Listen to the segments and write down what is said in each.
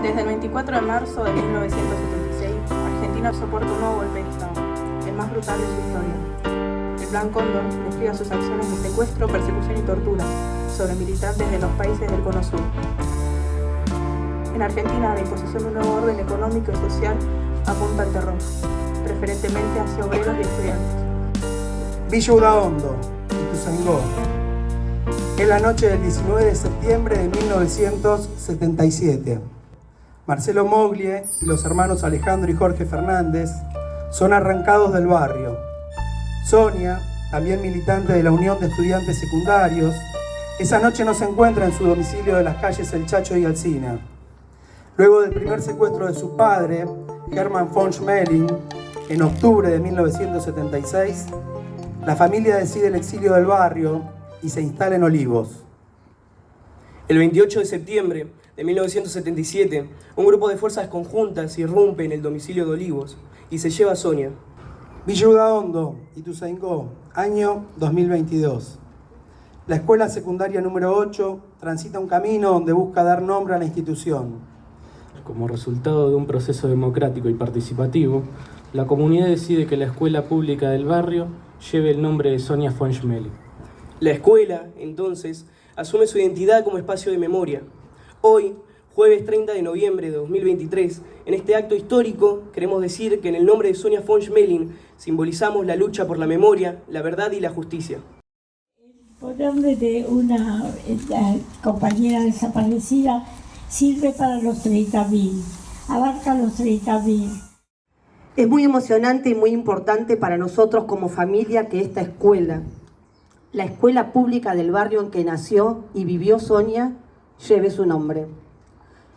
Desde el 24 de marzo de 1976, Argentina soporta un nuevo golpe de Estado, el más brutal de su historia. El Plan Cóndor despliega sus acciones de secuestro, persecución y tortura sobre militantes de los países del Cono Sur. En Argentina, la imposición de un nuevo orden económico y social apunta al terror, preferentemente hacia obreros y estudiantes. Villa Udaondo, Ituzaingó. Es la noche del 19 de septiembre de 1977. Marcelo Moglie y los hermanos Alejandro y Jorge Fernández son arrancados del barrio. Sonia, también militante de la Unión de Estudiantes Secundarios, esa noche no se encuentra en su domicilio de las calles El Chacho y Alsina. Luego del primer secuestro de su padre, Hermann von Schmeling, en octubre de 1976, la familia decide el exilio del barrio y se instala en Olivos. El 28 de septiembre de 1977, un grupo de fuerzas conjuntas irrumpe en el domicilio de Olivos y se lleva a Sonia. Villa Udaondo, Ituzaingó, año 2022. La escuela secundaria número 8 transita un camino donde busca dar nombre a la institución. Como resultado de un proceso democrático y participativo, la comunidad decide que la escuela pública del barrio lleve el nombre de Sonia von Schmeling. La escuela, entonces, asume su identidad como espacio de memoria. Hoy, jueves 30 de noviembre de 2023, en este acto histórico, queremos decir que en el nombre de Sonia von Schmeling simbolizamos la lucha por la memoria, la verdad y la justicia. El nombre de una compañera desaparecida sirve para los 30.000, abarca los 30.000. Es muy emocionante y muy importante para nosotros como familia que esta escuela, la escuela pública del barrio en que nació y vivió Sonia, lleve su nombre.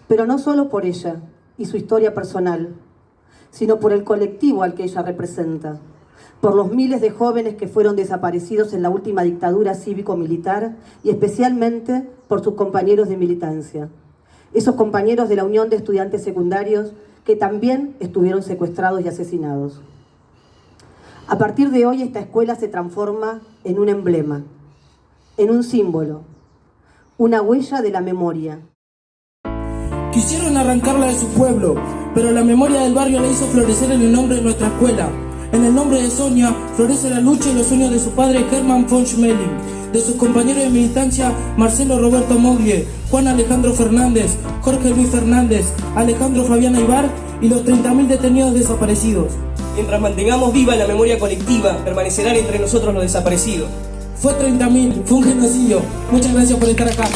Pero no solo por ella y su historia personal, sino por el colectivo al que ella representa, por los miles de jóvenes que fueron desaparecidos en la última dictadura cívico-militar y especialmente por sus compañeros de militancia, esos compañeros de la Unión de Estudiantes Secundarios que también estuvieron secuestrados y asesinados. A partir de hoy, esta escuela se transforma en un emblema, en un símbolo, una huella de la memoria. Quisieron arrancarla de su pueblo, pero la memoria del barrio la hizo florecer en el nombre de nuestra escuela. En el nombre de Sonia florece la lucha y los sueños de su padre Hermann von Schmeling, de sus compañeros de militancia Marcelo Roberto Moglie, Juan Alejandro Fernández, Jorge Luis Fernández, Alejandro Fabián Aybar y los 30.000 detenidos desaparecidos. Mientras mantengamos viva la memoria colectiva, permanecerán entre nosotros los desaparecidos. Fue 30.000, fue un genocidio. Muchas gracias por estar acá.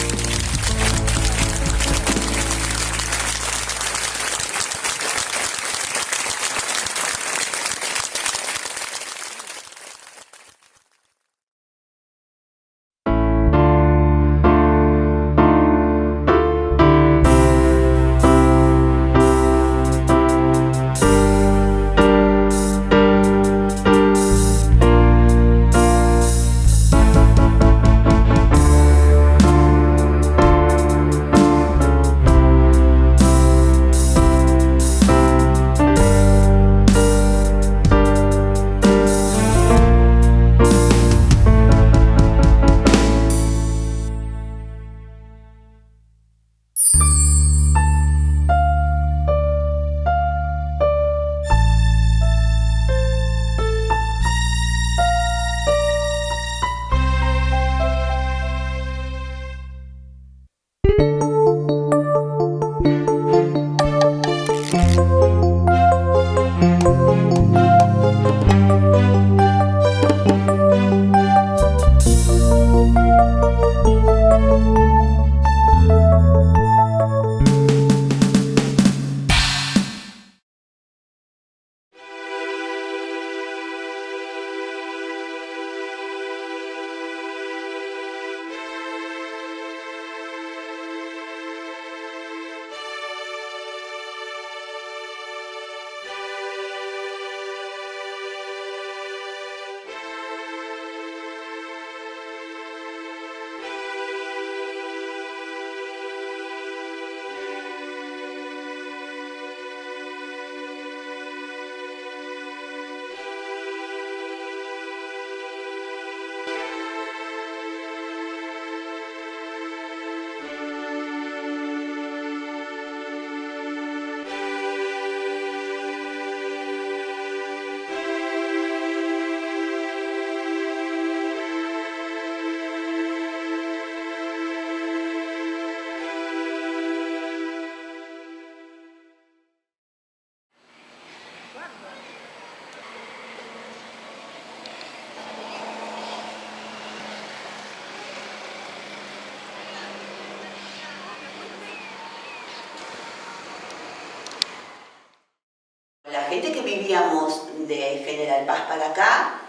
gente que vivíamos de General Paz para acá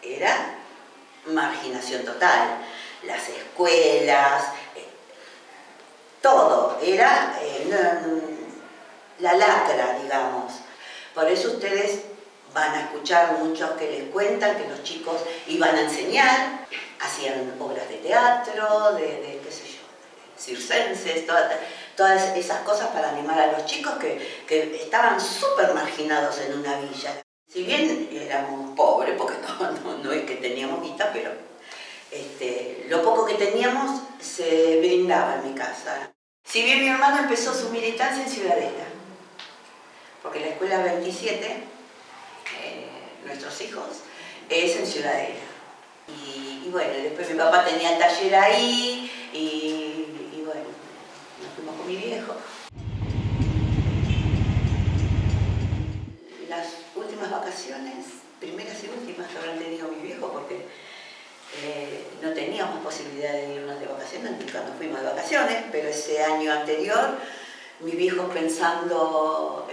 era marginación total. Las escuelas, todo, era la lacra, digamos. Por eso ustedes van a escuchar muchos que les cuentan que los chicos iban a enseñar, hacían obras de teatro, de qué sé yo, circenses, todas esas cosas para animar a los chicos que estaban súper marginados en una villa. Si bien éramos pobres, porque no es que teníamos guita, pero lo poco que teníamos se brindaba en mi casa. Si bien mi hermano empezó su militancia en Ciudadela, porque la escuela 27, nuestros hijos, es en Ciudadela. Y bueno, después mi papá tenía el taller ahí y bueno, nos fuimos con mi viejo. Las últimas vacaciones, primeras y últimas que habrán tenido mi viejo, porque no teníamos posibilidad de irnos de vacaciones ni cuando fuimos de vacaciones, pero ese año anterior, mi viejo pensando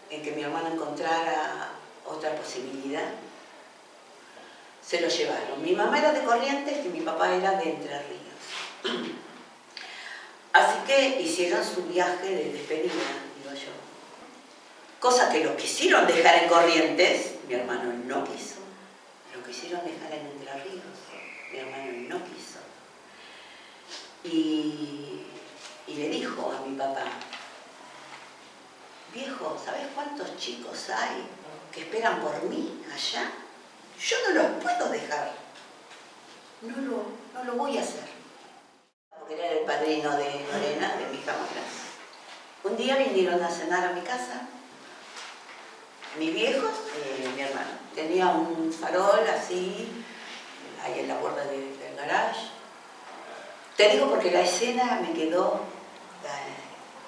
en que mi hermano encontrara otra posibilidad, se lo llevaron. Mi mamá era de Corrientes y mi papá era de Entre Ríos. Así que hicieron su viaje de despedida, digo yo. Cosa que lo quisieron dejar en Corrientes, mi hermano no quiso. Lo quisieron dejar en Entre Ríos, mi hermano no quiso. Y le dijo a mi papá: viejo, ¿sabes cuántos chicos hay que esperan por mí allá? Yo no los puedo dejar. No lo voy a hacer. Porque era el padrino de Lorena, de mi hija más grande. Un día vinieron a cenar a mi casa, mis viejos y mi hermano. Tenía un farol así, ahí en la puerta del garage. Te digo porque la escena me quedó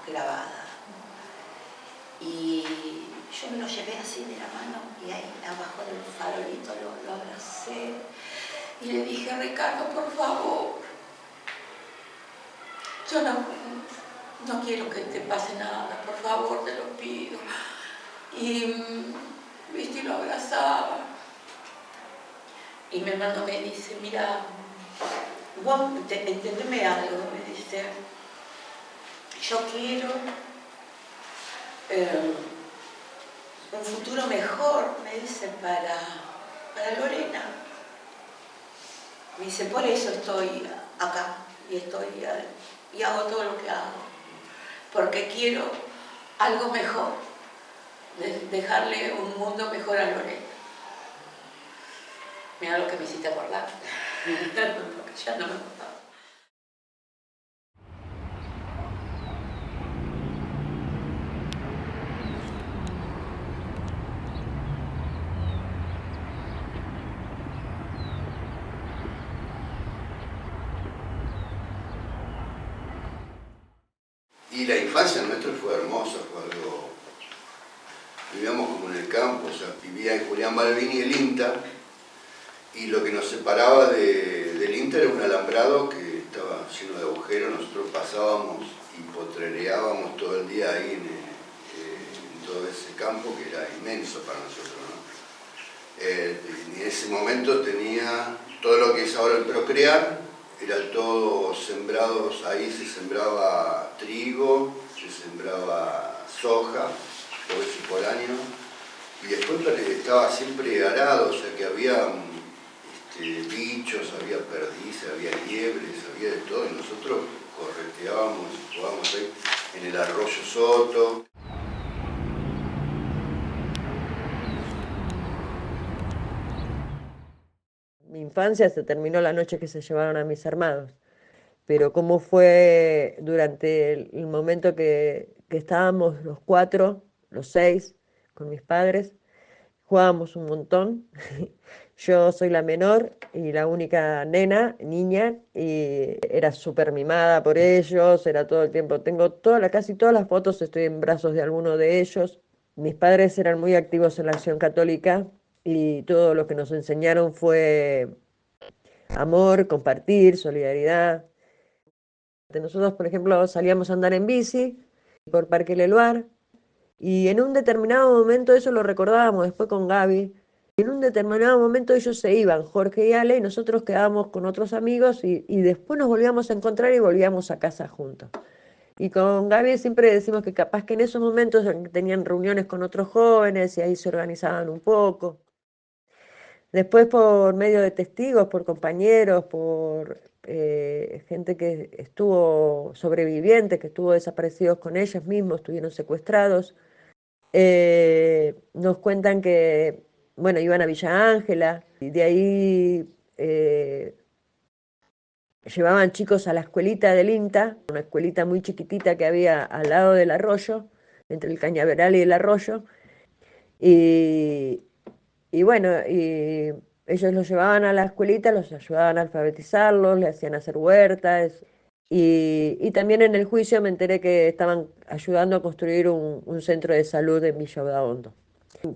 grabada. Y yo me lo llevé así de la mano y ahí abajo del farolito lo abracé y le dije: Ricardo, por favor, yo no quiero que te pase nada, por favor, te lo pido. Y viste, y lo abrazaba. Y mi hermano me dice: mira, vos entendeme algo, me dice, yo quiero un futuro mejor, me dice, para Lorena. Me dice: por eso estoy acá y hago todo lo que hago, porque quiero algo mejor, dejarle un mundo mejor a Lorena. Mira lo que me hiciste acordar, porque ya no me acordaba. Y la infancia nuestra fue hermosa, fue algo... Vivíamos como en el campo, o sea, vivía en Julián Balbini el INTA, y lo que nos separaba del INTA era un alambrado que estaba lleno de agujeros. Nosotros pasábamos y potrereábamos todo el día ahí en todo ese campo que era inmenso para nosotros, ¿no? Y en ese momento tenía todo lo que es ahora el Procrear. Era todo sembrados, ahí se sembraba trigo, se sembraba soja, todo eso por año, y después estaba siempre arado, o sea que había bichos, había perdices, había liebres, había de todo, y nosotros correteábamos, jugábamos ahí en el arroyo Soto. Mi infancia se terminó la noche que se llevaron a mis hermanos, pero cómo fue durante el momento que estábamos los cuatro, los seis, con mis padres, jugábamos un montón. Yo soy la menor y la única niña, y era súper mimada por ellos, era todo el tiempo, tengo casi todas las fotos, estoy en brazos de alguno de ellos. Mis padres eran muy activos en la Acción Católica y todo lo que nos enseñaron fue amor, compartir, solidaridad. Nosotros, por ejemplo, salíamos a andar en bici por Parque Leloir Y en un determinado momento, eso lo recordábamos después con Gaby, en un determinado momento ellos se iban, Jorge y Ale, y nosotros quedábamos con otros amigos y después nos volvíamos a encontrar y volvíamos a casa juntos. Y con Gaby siempre decimos que capaz que en esos momentos tenían reuniones con otros jóvenes y ahí se organizaban un poco. Después por medio de testigos, por compañeros, por gente que estuvo sobreviviente, que estuvo desaparecidos con ellos mismos, estuvieron secuestrados, nos cuentan que, bueno, iban a Villa Ángela y de ahí llevaban chicos a la escuelita del INTA, una escuelita muy chiquitita que había al lado del arroyo, entre el Cañaveral y el arroyo, y bueno, y ellos los llevaban a la escuelita, los ayudaban a alfabetizarlos, le hacían hacer huertas, y también en el juicio me enteré que estaban ayudando a construir un centro de salud en Villa Hondo.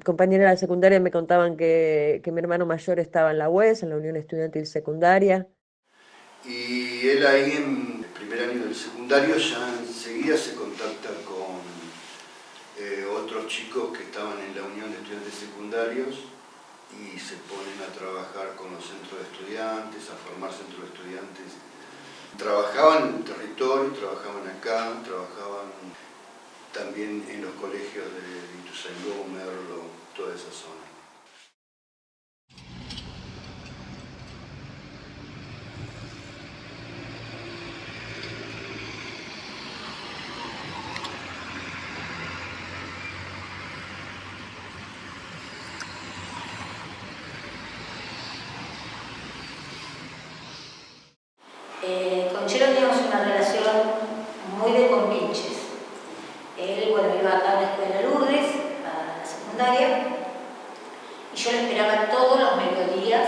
Compañeros de la secundaria me contaban que mi hermano mayor estaba en la UES, en la Unión Estudiantil Secundaria. Y él ahí en el primer año del secundario ya enseguida se contacta con otros chicos que estaban en la Unión de Estudiantes Secundarios y se ponen a trabajar con los centros de estudiantes, a formar centros de estudiantes. Trabajaban en el territorio, trabajaban acá, trabajaban también en los colegios de Ituzaingó, Merlo, toda esa zona. Con Chelo teníamos una relación muy de compinches. Él, bueno, iba acá a la escuela Lourdes, a la secundaria, y yo lo esperaba todos los mediodías,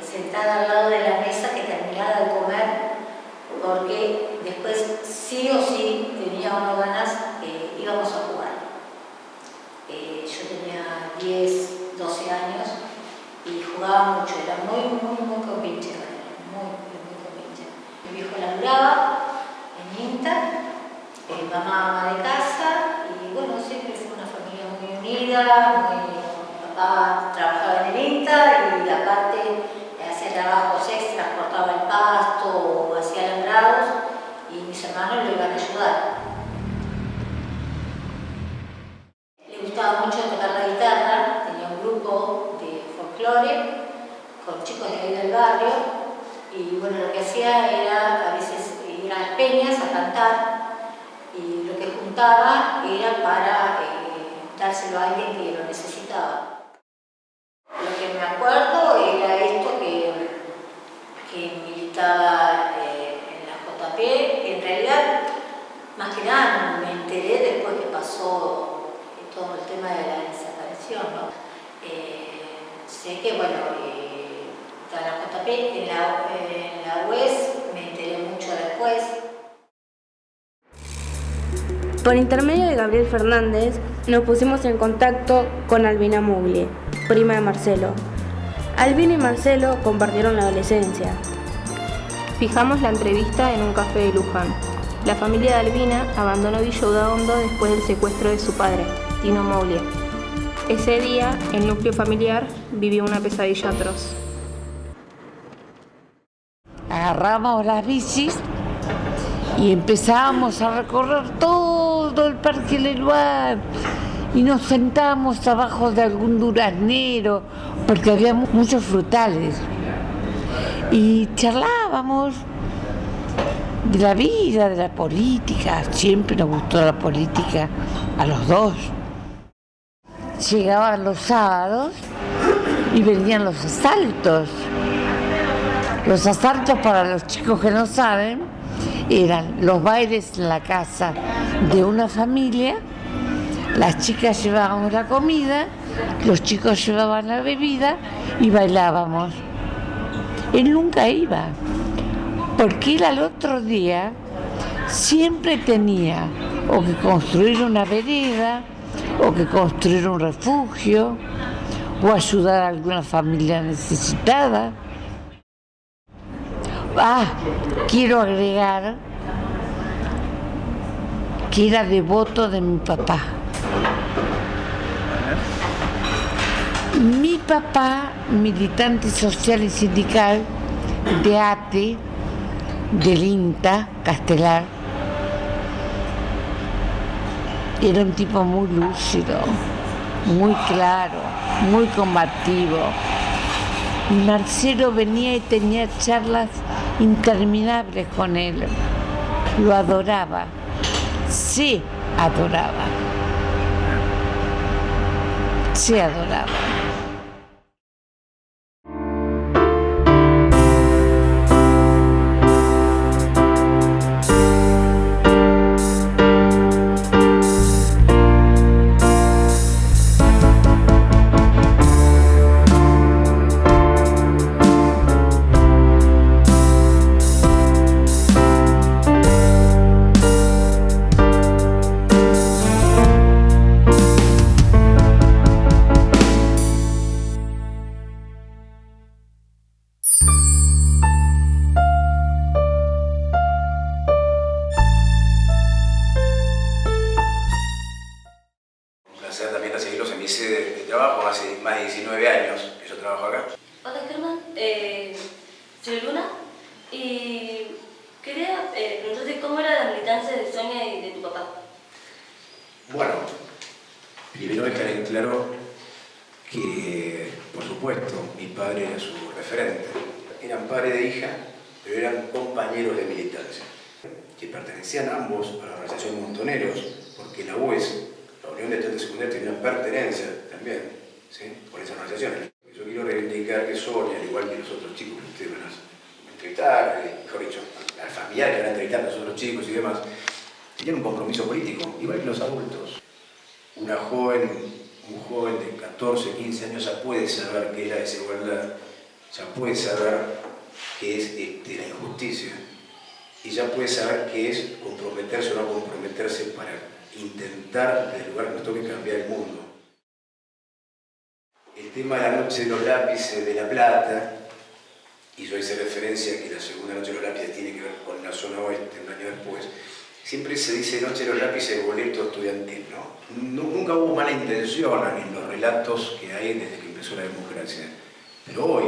sentada al lado de la mesa que terminaba de comer, porque después sí o sí tenía unas ganas, íbamos a jugar. Yo tenía 10, 12 años y jugaba mucho, era muy compinche. Mi viejo laburaba en INTA, mamá de casa, y bueno, siempre fue una familia muy unida, mi papá trabajaba en el INTA y aparte hacía trabajos extras, cortaba el pasto o hacía alambrados, y mis hermanos lo iban a ayudar. Le gustaba mucho tocar la guitarra, tenía un grupo de folclore con chicos de ahí del barrio. Y bueno, lo que hacía era a veces ir a las peñas a cantar y lo que juntaba era para dárselo a alguien que lo necesitaba. Lo que me acuerdo era esto que militaba en la JP. En realidad, más que nada me enteré después que pasó todo el tema de la desaparición, ¿no? Sé que, bueno, en la JP, en la UES me enteré mucho después. Por intermedio de Gabriel Fernández nos pusimos en contacto con Albina Muglie, prima de Marcelo. Albina y Marcelo compartieron la adolescencia. Fijamos la entrevista en un café de Luján. La familia de Albina abandonó Villa Hondo después del secuestro de su padre, Tino Muglie. Ese día, el núcleo familiar vivió una pesadilla atroz. Agarrábamos las bicis y empezábamos a recorrer todo el Parque Leluar y nos sentábamos abajo de algún duraznero porque había muchos frutales y charlábamos de la vida, de la política. Siempre nos gustó la política a los dos. Llegaban los sábados y venían los asaltos. Los asaltos, para los chicos que no saben, eran los bailes en la casa de una familia, las chicas llevábamos la comida, los chicos llevaban la bebida y bailábamos. Él nunca iba, porque él al otro día siempre tenía o que construir una vereda, o que construir un refugio, o ayudar a alguna familia necesitada. Quiero agregar que era devoto de mi papá. Mi papá, militante social y sindical de ATE, del INTA, Castelar, era un tipo muy lúcido, muy claro, muy combativo. Marcelo venía y tenía charlas interminables con él. Lo adoraba, se adoraba. Se adoraba. más de 19 años que yo trabajo acá. Hola Germán, soy Luna y quería preguntarte cómo era la militancia de Sonia y de tu papá. Bueno, primero dejar en claro que, por supuesto, mi padre era su referente. Eran padre de hija, pero eran compañeros de militancia, que pertenecían ambos a la organización Montoneros, porque la UES, la Unión de Estudiantes Secundarios, tenía una pertenencia también, ¿sí?, por esa organización. Yo quiero reivindicar que Sonia, al igual que los otros chicos que ustedes van a entrevistar, mejor dicho, al familiar que van a entrevistar a los otros chicos y demás, tenían un compromiso político, igual que los adultos. Un joven de 14, 15 años ya puede saber qué es la desigualdad, ya puede saber qué es la injusticia, y ya puede saber qué es comprometerse o no comprometerse para intentar, desde el lugar que nos toque, cambiar el mundo. El tema de la noche de los lápices de La Plata, y yo hice referencia a que la segunda noche de los lápices tiene que ver con la zona oeste, un año después. Siempre se dice noche de los lápices de boleto estudiantil, ¿no? Nunca hubo mala intención en los relatos que hay desde que empezó la democracia. Pero hoy,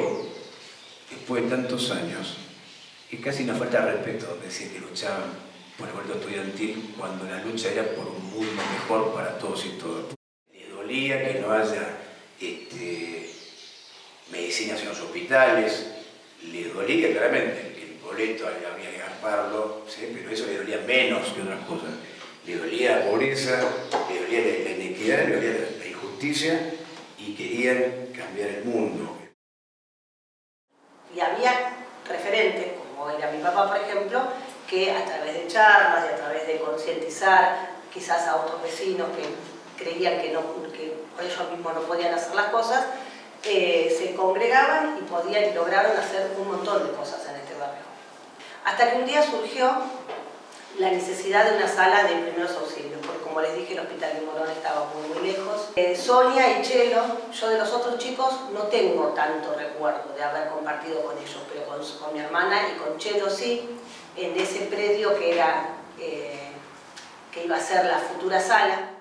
después de tantos años, es casi una falta de respeto decir que luchaban por el boleto estudiantil cuando la lucha era por un mundo mejor para todos y todas. Les dolía que no haya medicinas en los hospitales, les dolía claramente que el boleto había que gastarlo, ¿sí?, pero eso le dolía menos que otras cosas. Le dolía la pobreza, le dolía la inequidad, le dolía la injusticia, y querían cambiar el mundo. Y había referentes, como era mi papá, por ejemplo, que a través de charlas y a través de concientizar quizás a otros vecinos que creían que por ellos mismos no podían hacer las cosas, se congregaban y podían y lograron hacer un montón de cosas en este barrio. Hasta que un día surgió la necesidad de una sala de primeros auxilios, porque como les dije, el hospital de Morón estaba muy lejos. Sonia y Chelo, yo de los otros chicos no tengo tanto recuerdo de haber compartido con ellos, pero con mi hermana y con Chelo sí, en ese predio que iba a ser la futura sala.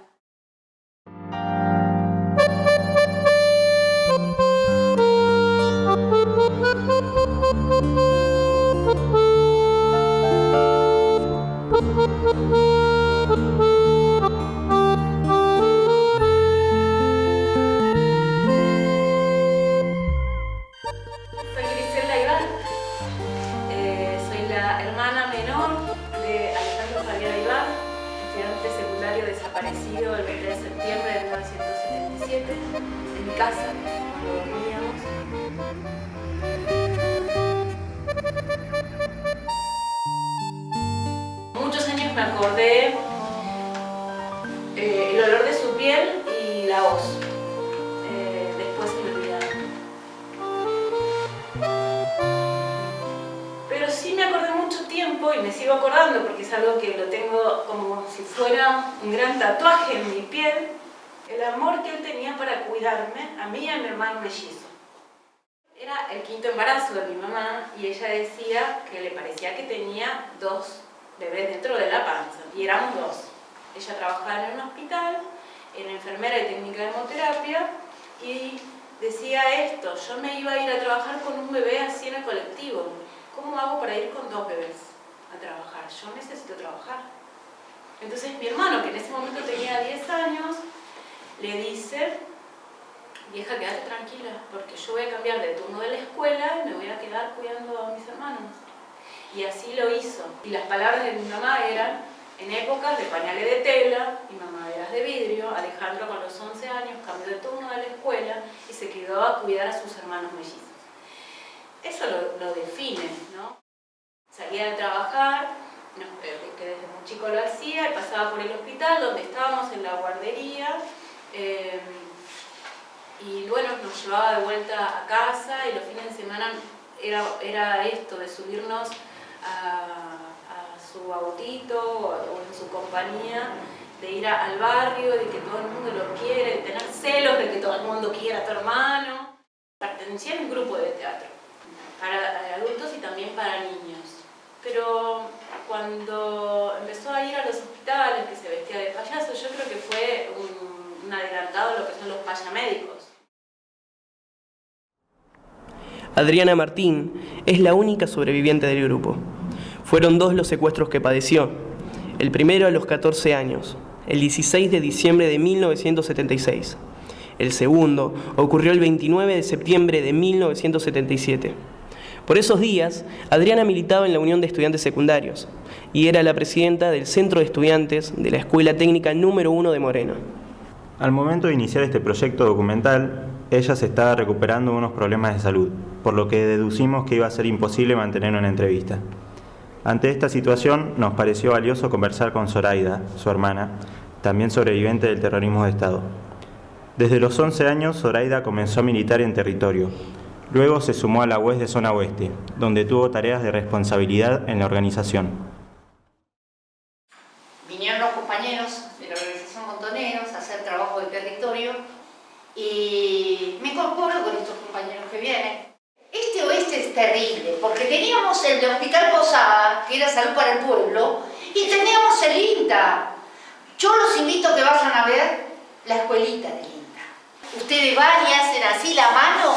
Soy Griselda Iván, soy la hermana menor de Alejandro Javier Iván, estudiante secundario desaparecido el 20 de septiembre de 1977, en mi casa, cuando dormíamos. Muchos años me acordé el olor de su piel y la voz. Después me olvidaron. Pero sí me acordé mucho tiempo y me sigo acordando porque es algo que lo tengo como si fuera un gran tatuaje en mi piel. El amor que él tenía para cuidarme, a mí y a mi hermano mellizo. Era el quinto embarazo de mi mamá y ella decía que le parecía que tenía 2 bebés dentro de la panza, y éramos 2. Ella trabajaba en un hospital, en enfermera y técnica de hemoterapia, y decía esto: yo me iba a ir a trabajar con un bebé así en el colectivo. ¿Cómo hago para ir con 2 bebés a trabajar? Yo necesito trabajar. Entonces mi hermano, que en ese momento tenía 10 años, le dice: vieja, quédate tranquila, porque yo voy a cambiar de turno de la escuela y me voy a quedar cuidando a mis hermanos. Y así lo hizo. Y las palabras de mi mamá eran: en épocas de pañales de tela y mamaderas de vidrio, Alejandro con los 11 años cambió de turno de la escuela y se quedó a cuidar a sus hermanos mellizos. Eso lo define, ¿no? Salía de trabajar, que desde muy chico lo hacía, y pasaba por el hospital donde estábamos en la guardería, y bueno, nos llevaba de vuelta a casa, y los fines de semana era esto de subirnos a su autito o en su compañía, de ir al barrio, de que todo el mundo lo quiere, de tener celos de que todo el mundo quiera a tu hermano. Pertenecía a un grupo de teatro para adultos y también para niños, pero cuando empezó a ir a los hospitales, que se vestía de payaso, yo creo que fue un adelantado a lo que son los payamédicos. Adriana Martín es la única sobreviviente del grupo. Fueron 2 los secuestros que padeció. El primero a los 14 años, el 16 de diciembre de 1976. El segundo ocurrió el 29 de septiembre de 1977. Por esos días, Adriana militaba en la Unión de Estudiantes Secundarios y era la presidenta del Centro de Estudiantes de la Escuela Técnica número 1 de Moreno. Al momento de iniciar este proyecto documental, ella se estaba recuperando de unos problemas de salud, por lo que deducimos que iba a ser imposible mantener una entrevista. Ante esta situación, nos pareció valioso conversar con Zoraida, su hermana, también sobreviviente del terrorismo de Estado. Desde los 11 años, Zoraida comenzó a militar en territorio. Luego se sumó a la UES de Zona Oeste, donde tuvo tareas de responsabilidad en la organización. Vinieron los compañeros de la organización Montoneros a hacer trabajo de territorio y me incorporo con estos compañeros que vienen. Este oeste es terrible, porque teníamos el de Hospital Posada, que era Salud para el Pueblo, y teníamos el INTA. Yo los invito a que vayan a ver la escuelita del INTA. Ustedes van y hacen así la mano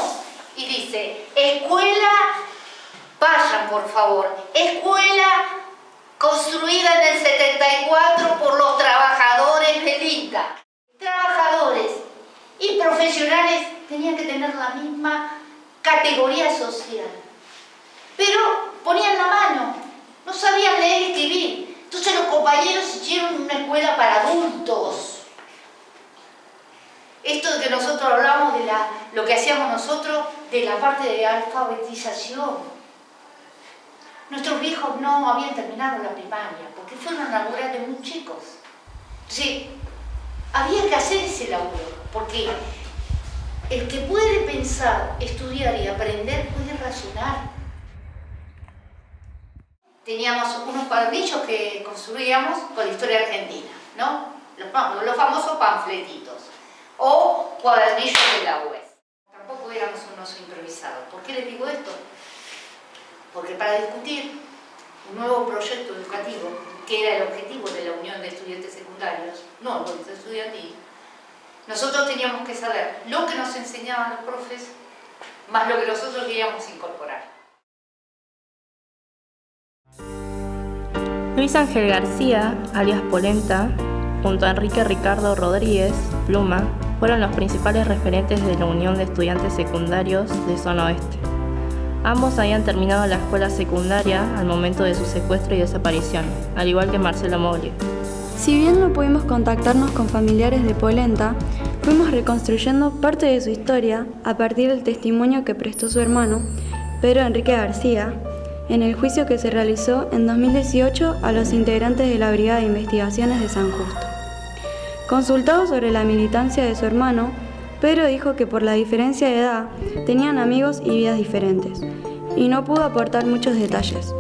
y dice: escuela, vayan por favor, escuela construida en el 74 por los trabajadores del INTA. Trabajadores y profesionales tenían que tener la misma categoría social, pero ponían la mano, no sabían leer y escribir. Entonces los compañeros hicieron una escuela para adultos. Esto de que nosotros hablamos de lo que hacíamos nosotros, de la parte de alfabetización. Nuestros viejos no habían terminado la primaria, porque fueron a laburar de muy chicos. Entonces, había que hacer ese laburo, porque el que puede pensar, estudiar y aprender puede razonar. Teníamos unos cuadernillos que construíamos con la historia argentina, ¿no? Los famosos panfletitos o cuadernillos de la UES. Tampoco éramos unos improvisados. ¿Por qué les digo esto? Porque para discutir un nuevo proyecto educativo, que era el objetivo de la Unión de Estudiantes Secundarios, no el movimiento estudiantil, nosotros teníamos que saber lo que nos enseñaban los profes, más lo que nosotros queríamos incorporar. Luis Ángel García, alias Polenta, junto a Enrique Ricardo Rodríguez, Pluma, fueron los principales referentes de la Unión de Estudiantes Secundarios de Zona Oeste. Ambos habían terminado la escuela secundaria al momento de su secuestro y desaparición, al igual que Marcelo Moglie. Si bien no pudimos contactarnos con familiares de Polenta, fuimos reconstruyendo parte de su historia a partir del testimonio que prestó su hermano, Pedro Enrique García, en el juicio que se realizó en 2018 a los integrantes de la Brigada de Investigaciones de San Justo. Consultado sobre la militancia de su hermano, Pedro dijo que por la diferencia de edad tenían amigos y vidas diferentes, y no pudo aportar muchos detalles.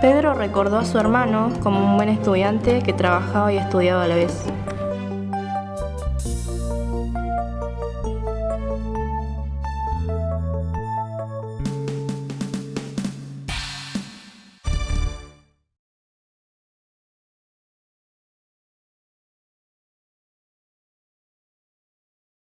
Pedro recordó a su hermano como un buen estudiante que trabajaba y estudiaba a la vez.